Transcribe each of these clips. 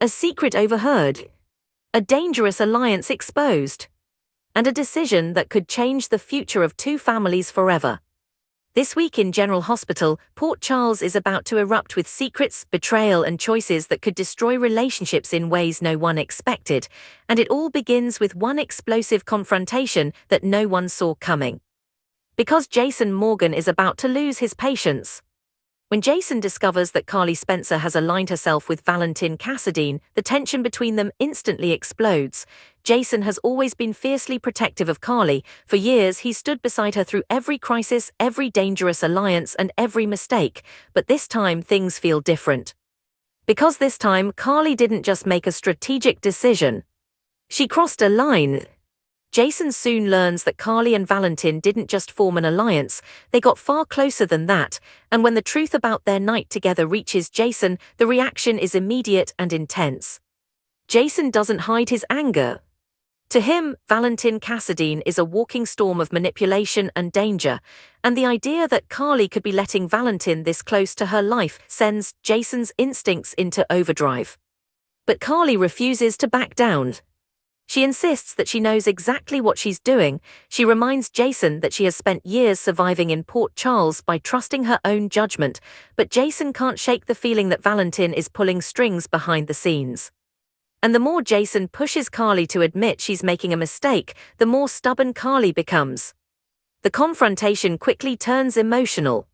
A secret overheard. A dangerous alliance exposed. And a decision that could change the future of two families forever. This week in General Hospital, Port Charles is about to erupt with secrets, betrayal, and choices that could destroy relationships in ways no one expected, and it all begins with one explosive confrontation that no one saw coming. Because Jason Morgan is about to lose his patience. When Jason discovers that Carly Spencer has aligned herself with Valentin Cassadine, the tension between them instantly explodes. Jason has always been fiercely protective of Carly. For years, he stood beside her through every crisis, every dangerous alliance, and every mistake. But this time, things feel different. Because this time, Carly didn't just make a strategic decision. She crossed a line. Jason soon learns that Carly and Valentin didn't just form an alliance, they got far closer than that, and when the truth about their night together reaches Jason, the reaction is immediate and intense. Jason doesn't hide his anger. To him, Valentin Cassadine is a walking storm of manipulation and danger, and the idea that Carly could be letting Valentin this close to her life sends Jason's instincts into overdrive. But Carly refuses to back down. She insists that she knows exactly what she's doing. She reminds Jason that she has spent years surviving in Port Charles by trusting her own judgment, but Jason can't shake the feeling that Valentin is pulling strings behind the scenes. And the more Jason pushes Carly to admit she's making a mistake, the more stubborn Carly becomes. The confrontation quickly turns emotional.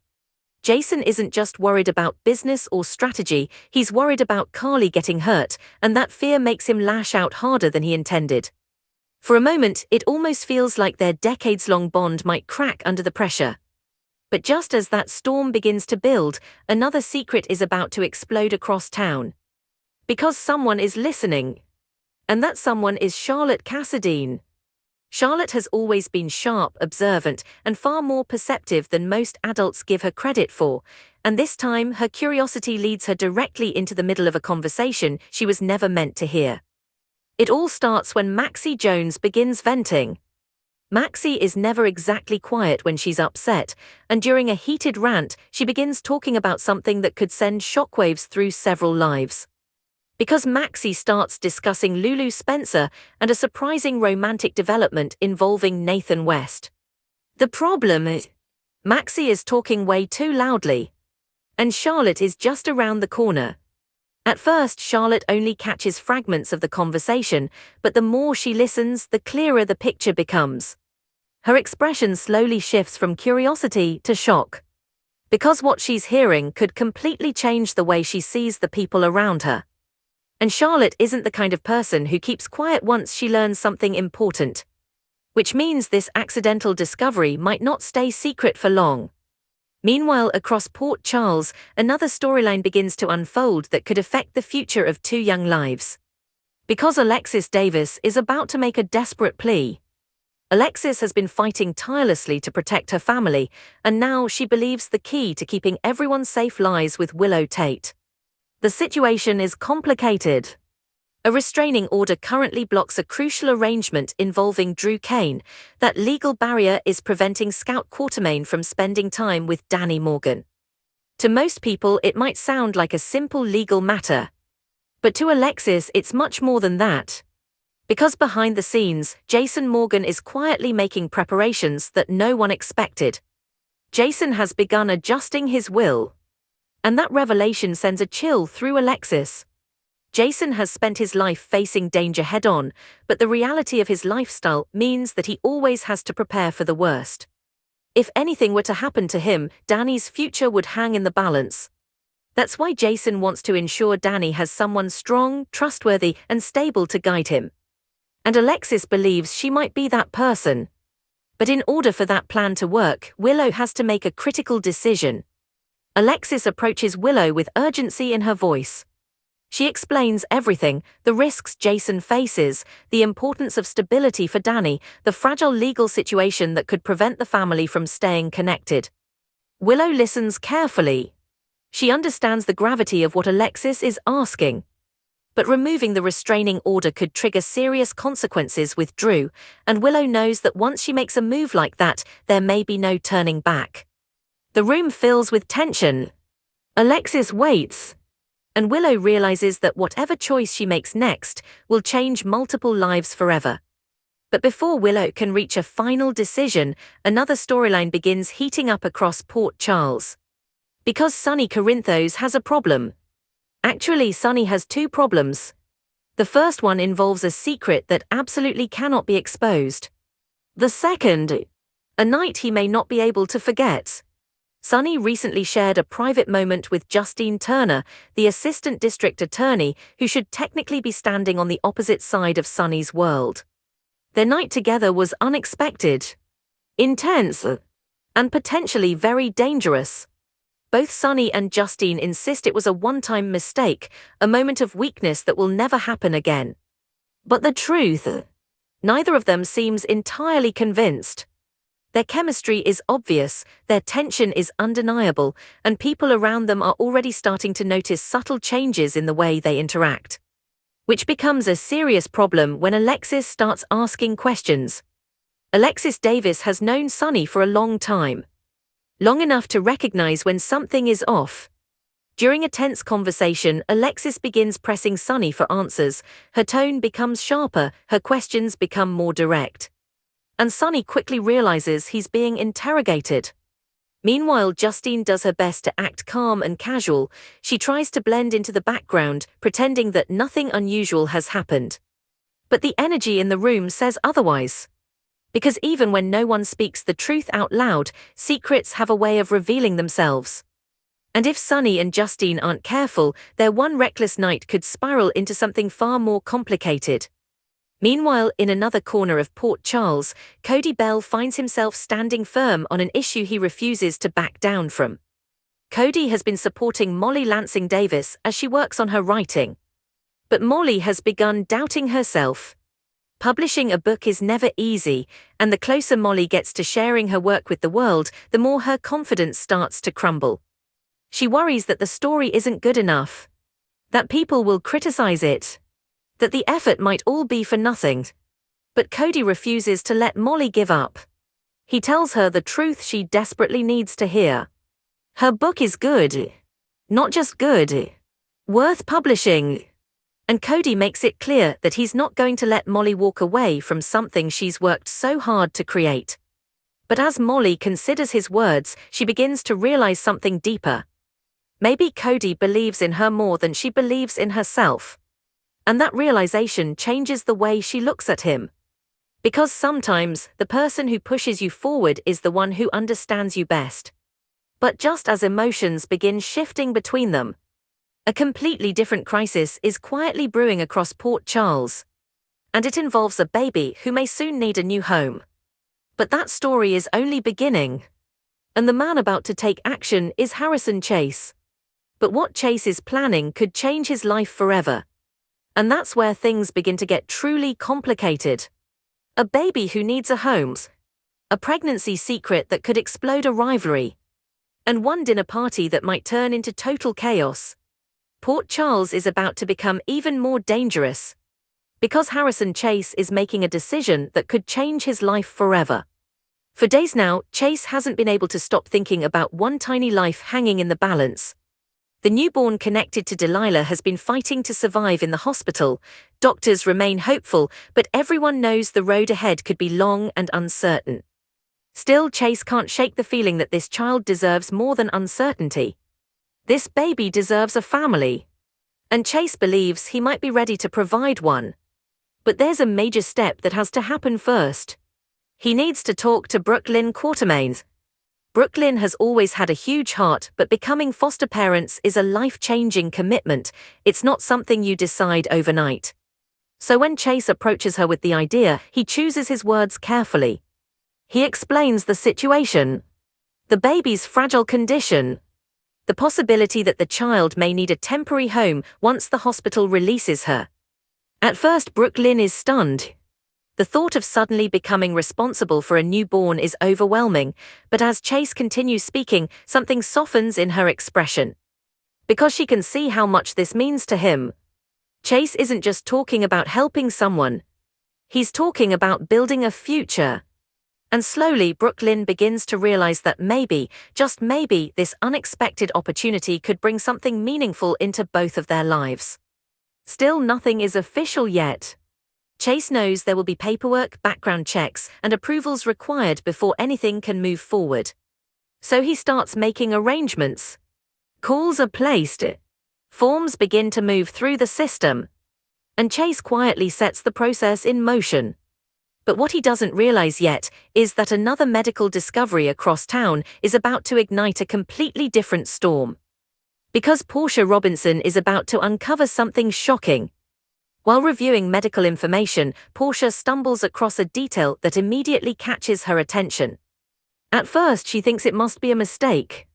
Jason isn't just worried about business or strategy, he's worried about Carly getting hurt, and that fear makes him lash out harder than he intended. For a moment, it almost feels like their decades-long bond might crack under the pressure. But just as that storm begins to build, another secret is about to explode across town. Because someone is listening. And that someone is Charlotte Cassadine. Charlotte has always been sharp, observant, and far more perceptive than most adults give her credit for, and this time her curiosity leads her directly into the middle of a conversation she was never meant to hear. It all starts when Maxie Jones begins venting. Maxie is never exactly quiet when she's upset, and during a heated rant, she begins talking about something that could send shockwaves through several lives. Because Maxie starts discussing Lulu Spencer and a surprising romantic development involving Nathan West. The problem is, Maxie is talking way too loudly. And Charlotte is just around the corner. At first, Charlotte only catches fragments of the conversation, but the more she listens, the clearer the picture becomes. Her expression slowly shifts from curiosity to shock. Because what she's hearing could completely change the way she sees the people around her. And Charlotte isn't the kind of person who keeps quiet once she learns something important. Which means this accidental discovery might not stay secret for long. Meanwhile, across Port Charles, another storyline begins to unfold that could affect the future of two young lives. Because Alexis Davis is about to make a desperate plea. Alexis has been fighting tirelessly to protect her family, and now she believes the key to keeping everyone safe lies with Willow Tate. The situation is complicated. A restraining order currently blocks a crucial arrangement involving Drew Kane. That legal barrier is preventing Scout Quartermain from spending time with Danny Morgan. To most people, it might sound like a simple legal matter. But to Alexis, it's much more than that. Because behind the scenes, Jason Morgan is quietly making preparations that no one expected. Jason has begun adjusting his will. And that revelation sends a chill through Alexis. Jason has spent his life facing danger head-on, but the reality of his lifestyle means that he always has to prepare for the worst. If anything were to happen to him, Danny's future would hang in the balance. That's why Jason wants to ensure Danny has someone strong, trustworthy, and stable to guide him. And Alexis believes she might be that person. But in order for that plan to work, Willow has to make a critical decision. Alexis approaches Willow with urgency in her voice. She explains everything, the risks Jason faces, the importance of stability for Danny, the fragile legal situation that could prevent the family from staying connected. Willow listens carefully. She understands the gravity of what Alexis is asking. But removing the restraining order could trigger serious consequences with Drew, and Willow knows that once she makes a move like that, there may be no turning back. The room fills with tension. Alexis waits. and Willow realizes that whatever choice she makes next will change multiple lives forever. But before Willow can reach a final decision, another storyline begins heating up across Port Charles. Because Sonny Corinthos has a problem. Actually, Sonny has two problems. The first one involves a secret that absolutely cannot be exposed. The second, a night he may not be able to forget. Sonny recently shared a private moment with Justine Turner, the assistant district attorney who should technically be standing on the opposite side of Sonny's world. Their night together was unexpected, intense, and potentially very dangerous. Both Sonny and Justine insist it was a one-time mistake, a moment of weakness that will never happen again. But the truth, neither of them seems entirely convinced. Their chemistry is obvious, their tension is undeniable, and people around them are already starting to notice subtle changes in the way they interact. Which becomes a serious problem when Alexis starts asking questions. Alexis Davis has known Sonny for a long time. Long enough to recognize when something is off. During a tense conversation, Alexis begins pressing Sonny for answers. Her tone becomes sharper, her questions become more direct. And Sonny quickly realizes he's being interrogated. Meanwhile, Justine does her best to act calm and casual. She tries to blend into the background, pretending that nothing unusual has happened. But the energy in the room says otherwise. Because even when no one speaks the truth out loud, secrets have a way of revealing themselves. And if Sonny and Justine aren't careful, their one reckless night could spiral into something far more complicated. Meanwhile, in another corner of Port Charles, Cody Bell finds himself standing firm on an issue he refuses to back down from. Cody has been supporting Molly Lansing Davis as she works on her writing. But Molly has begun doubting herself. Publishing a book is never easy, and the closer Molly gets to sharing her work with the world, the more her confidence starts to crumble. She worries that the story isn't good enough, that people will criticize it, that the effort might all be for nothing. But Cody refuses to let Molly give up. He tells her the truth she desperately needs to hear. Her book is good. Not just good. Worth publishing. And Cody makes it clear that he's not going to let Molly walk away from something she's worked so hard to create. But as Molly considers his words, she begins to realize something deeper. Maybe Cody believes in her more than she believes in herself. And that realization changes the way she looks at him. Because sometimes, the person who pushes you forward is the one who understands you best. But just as emotions begin shifting between them, a completely different crisis is quietly brewing across Port Charles. And it involves a baby who may soon need a new home. But that story is only beginning. And the man about to take action is Harrison Chase. But what Chase is planning could change his life forever. And that's where things begin to get truly complicated. A baby who needs a home. A pregnancy secret that could explode a rivalry. And one dinner party that might turn into total chaos. Port Charles is about to become even more dangerous. Because Harrison Chase is making a decision that could change his life forever. For days now, Chase hasn't been able to stop thinking about one tiny life hanging in the balance. The newborn connected to Delilah has been fighting to survive in the hospital. Doctors remain hopeful, but everyone knows the road ahead could be long and uncertain. Still, Chase can't shake the feeling that this child deserves more than uncertainty. This baby deserves a family. And Chase believes he might be ready to provide one. But there's a major step that has to happen first. He needs to talk to Brooklyn Quartermains. Brooklyn has always had a huge heart, but becoming foster parents is a life-changing commitment. It's not something you decide overnight. So when Chase approaches her with the idea, he chooses his words carefully. He explains the situation. The baby's fragile condition. The possibility that the child may need a temporary home once the hospital releases her. At first, Brooklyn is stunned. The thought of suddenly becoming responsible for a newborn is overwhelming, but as Chase continues speaking, something softens in her expression. Because she can see how much this means to him. Chase isn't just talking about helping someone. He's talking about building a future. And slowly Brooklyn begins to realize that maybe, just maybe, this unexpected opportunity could bring something meaningful into both of their lives. Still, nothing is official yet. Chase knows there will be paperwork, background checks, and approvals required before anything can move forward. So he starts making arrangements. Calls are placed. Forms begin to move through the system. And Chase quietly sets the process in motion. But what he doesn't realize yet is that another medical discovery across town is about to ignite a completely different storm. Because Portia Robinson is about to uncover something shocking. While reviewing medical information, Portia stumbles across a detail that immediately catches her attention. At first, she thinks it must be a mistake.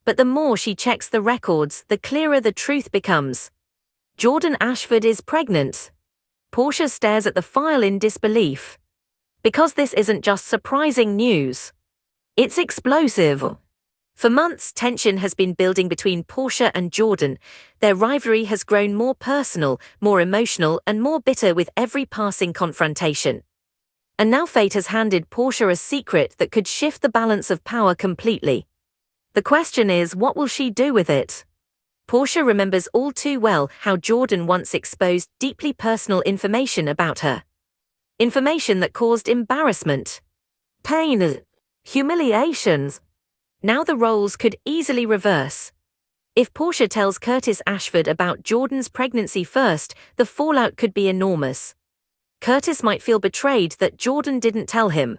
But the more she checks the records, the clearer the truth becomes. Jordan Ashford is pregnant. Portia stares at the file in disbelief. Because this isn't just surprising news. It's explosive. For months, tension has been building between Portia and Jordan. Their rivalry has grown more personal, more emotional, and more bitter with every passing confrontation. And now fate has handed Portia a secret that could shift the balance of power completely. The question is, what will she do with it? Portia remembers all too well how Jordan once exposed deeply personal information about her. Information that caused embarrassment, pain, humiliations. Now the roles could easily reverse. If Portia tells Curtis Ashford about Jordan's pregnancy first, the fallout could be enormous. Curtis might feel betrayed that Jordan didn't tell him.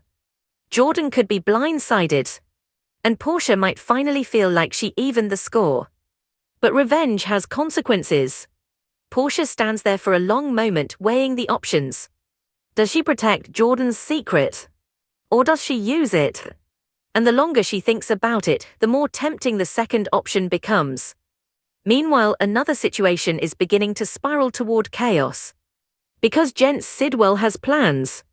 Jordan could be blindsided. And Portia might finally feel like she evened the score. But revenge has consequences. Portia stands there for a long moment weighing the options. Does she protect Jordan's secret? Or does she use it? And the longer she thinks about it, the more tempting the second option becomes. Meanwhile, another situation is beginning to spiral toward chaos. Because Gents Sidwell has plans.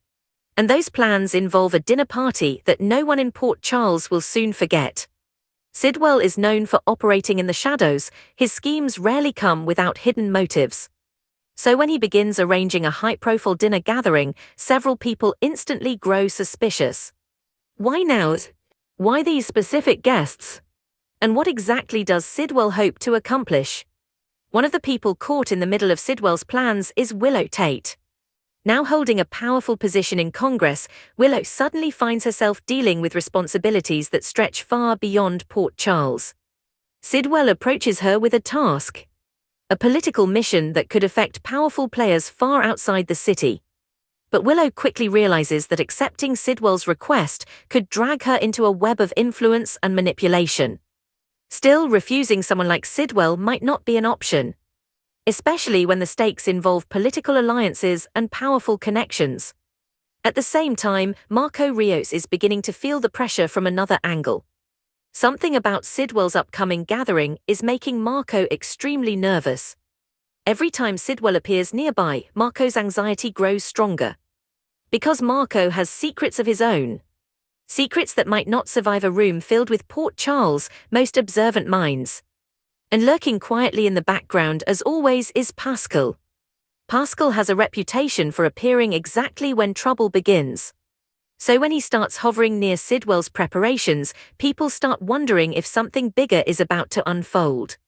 And those plans involve a dinner party that no one in Port Charles will soon forget. Sidwell is known for operating in the shadows. His schemes rarely come without hidden motives. So when he begins arranging a high-profile dinner gathering, several people instantly grow suspicious. Why now? Why these specific guests? And what exactly does Sidwell hope to accomplish? One of the people caught in the middle of Sidwell's plans is Willow Tate. Now holding a powerful position in Congress, Willow suddenly finds herself dealing with responsibilities that stretch far beyond Port Charles. Sidwell approaches her with a task. A political mission that could affect powerful players far outside the city. But Willow quickly realizes that accepting Sidwell's request could drag her into a web of influence and manipulation. Still, refusing someone like Sidwell might not be an option. Especially when the stakes involve political alliances and powerful connections. At the same time, Marco Rios is beginning to feel the pressure from another angle. Something about Sidwell's upcoming gathering is making Marco extremely nervous. Every time Sidwell appears nearby, Marco's anxiety grows stronger. Because Marco has secrets of his own. Secrets that might not survive a room filled with Port Charles' most observant minds. And lurking quietly in the background as always is Pascal. Pascal has a reputation for appearing exactly when trouble begins. So when he starts hovering near Sidwell's preparations, people start wondering if something bigger is about to unfold.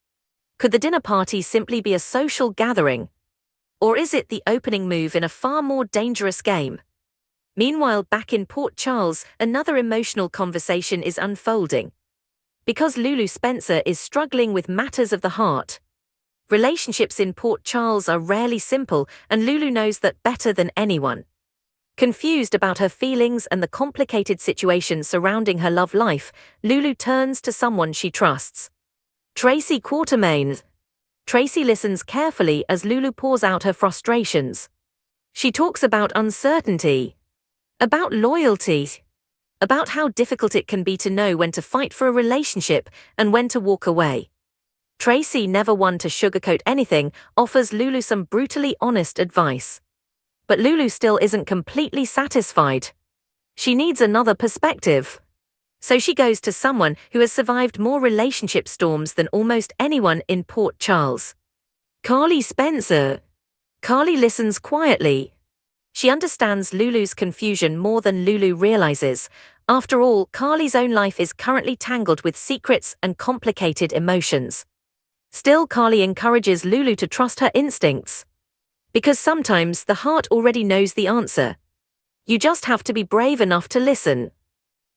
Could the dinner party simply be a social gathering? Or is it the opening move in a far more dangerous game? Meanwhile, back in Port Charles, another emotional conversation is unfolding. Because Lulu Spencer is struggling with matters of the heart. Relationships in Port Charles are rarely simple, and Lulu knows that better than anyone. Confused about her feelings and the complicated situation surrounding her love life, Lulu turns to someone she trusts. Tracy Quartermain. Tracy listens carefully as Lulu pours out her frustrations. She talks about uncertainty, about loyalty, about how difficult it can be to know when to fight for a relationship and when to walk away. Tracy, never one to sugarcoat anything, offers Lulu some brutally honest advice. But Lulu still isn't completely satisfied. She needs another perspective. So she goes to someone who has survived more relationship storms than almost anyone in Port Charles. Carly Spencer. Carly listens quietly. She understands Lulu's confusion more than Lulu realizes. After all, Carly's own life is currently tangled with secrets and complicated emotions. Still, Carly encourages Lulu to trust her instincts. Because sometimes the heart already knows the answer. You just have to be brave enough to listen.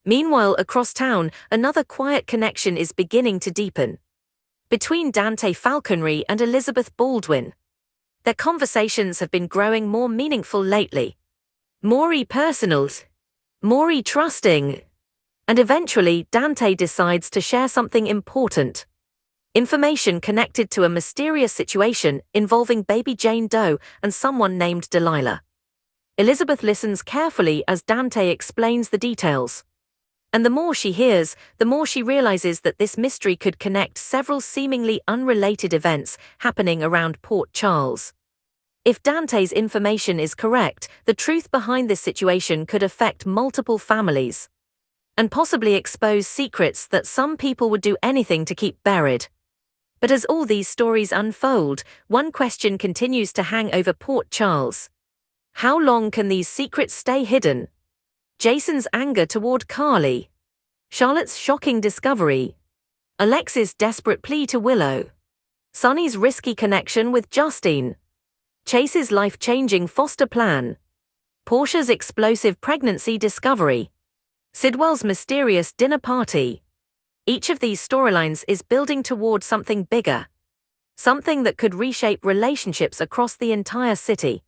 Meanwhile, across town, another quiet connection is beginning to deepen. Between Dante Falconry and Elizabeth Baldwin. Their conversations have been growing more meaningful lately. More personal. More trusting. And eventually, Dante decides to share something important. Information connected to a mysterious situation involving baby Jane Doe and someone named Delilah. Elizabeth listens carefully as Dante explains the details. And the more she hears, the more she realizes that this mystery could connect several seemingly unrelated events happening around Port Charles. If Dante's information is correct, the truth behind this situation could affect multiple families. And possibly expose secrets that some people would do anything to keep buried. But as all these stories unfold, one question continues to hang over Port Charles. How long can these secrets stay hidden? Jason's anger toward Carly. Charlotte's shocking discovery. Alexis' desperate plea to Willow. Sonny's risky connection with Justine. Chase's life-changing foster plan. Portia's explosive pregnancy discovery. Sidwell's mysterious dinner party. Each of these storylines is building toward something bigger. Something that could reshape relationships across the entire city.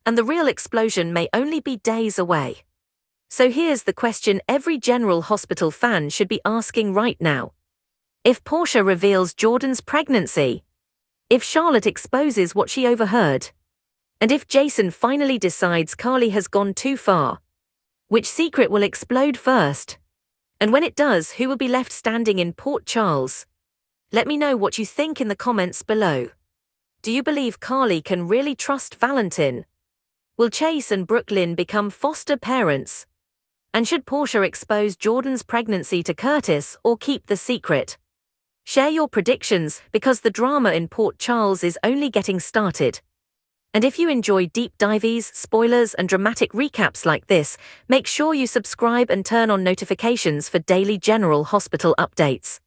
And the real explosion may only be days away. So here's the question every General Hospital fan should be asking right now. If Portia reveals Jordan's pregnancy? If Charlotte exposes what she overheard? And if Jason finally decides Carly has gone too far? Which secret will explode first? And when it does, who will be left standing in Port Charles? Let me know what you think in the comments below. Do you believe Carly can really trust Valentin? Will Chase and Brooklyn become foster parents? And should Portia expose Jordan's pregnancy to Curtis or keep the secret? Share your predictions because the drama in Port Charles is only getting started. And if you enjoy deep dives, spoilers, and dramatic recaps like this, make sure you subscribe and turn on notifications for daily General Hospital updates.